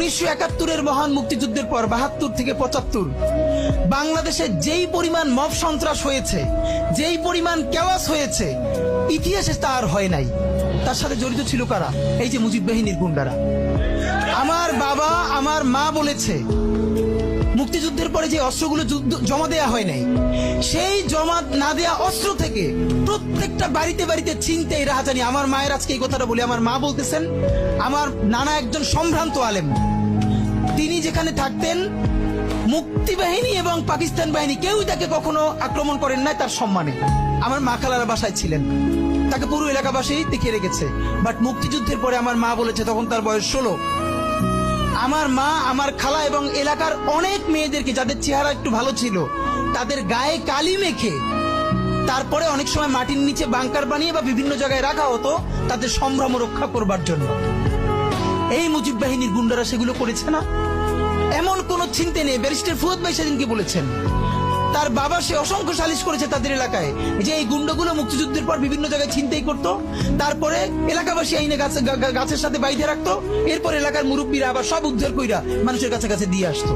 1971-এর মহান মুক্তিযুদ্ধের পর 72 থেকে 75 বাংলাদেশে যেই পরিমাণ মব সন্ত্রাস হয়েছে, যেই পরিমাণ কেওয়াস হয়েছে, ইতিহাসে তা আর হয় নাই। তার সাথে জড়িত ছিল কারা? এই যে মুজিব বাহিনীর গুন্ডারা। আমার বাবা, আমার মা বলেছে মুক্তিযুদ্ধের পরে যে অস্ত্রগুলো জমা দেয়া হয় নাই, সেই জমা না দেয়া অস্ত্র থেকে প্রত্যেকটা বাড়িতে বাড়িতে ছিনতাই, রাহাজানি। আমার মায়ের আজকে এই কথাটা বলি, আমার মা বলতেছেন আমার নানা একজন সম্ভ্রান্ত আলেম, তিনি যেখানে থাকতেন মুক্তি বাহিনী এবং পাকিস্তান বাহিনী কেউই তাকে কখনো আক্রমণ করেন নাই তার সম্মানে। আমার মা খালার বাসায় ছিলেন, তাকে পুরো এলাকাবাসী দেখে রেখেছে। বাট মুক্তিযুদ্ধের পরে আমার মা বলেছে, তখন তার বয়স 16, আমার মা, আমার খালা এবং এলাকার অনেক মেয়েদেরকে, যাদের চেহারা একটু ভালো ছিল, তাদের গায়ে কালি মেখে তারপরে অনেক সময় মাটির নিচে বাংকার বানিয়ে বা বিভিন্ন জায়গায় রাখা হতো তাদের সম্ভ্রম রক্ষা করবার জন্য। এই মুজিব বাহিনীর গুন্ডারা সেগুলো করেছে না? এমন কোন চিন্তা নেই। ব্যারিস্টার ফুয়াদ ভাই সেদিনকে বলেছেন তার বাবা, সে অসংখ্য সালিশ করেছে তাদের এলাকায় যে এই গুন্ডাগুলো মুক্তিযুদ্ধের পর বিভিন্ন জায়গায় ছিনতাই করতো, তারপরে এলাকাবাসী আইনে গাছের সাথে বাইধে রাখতো, এরপর এলাকার মুরব্বীরা আবার সব উদ্ধার কইরা মানুষের কাছে কাছে দিয়ে আসতো।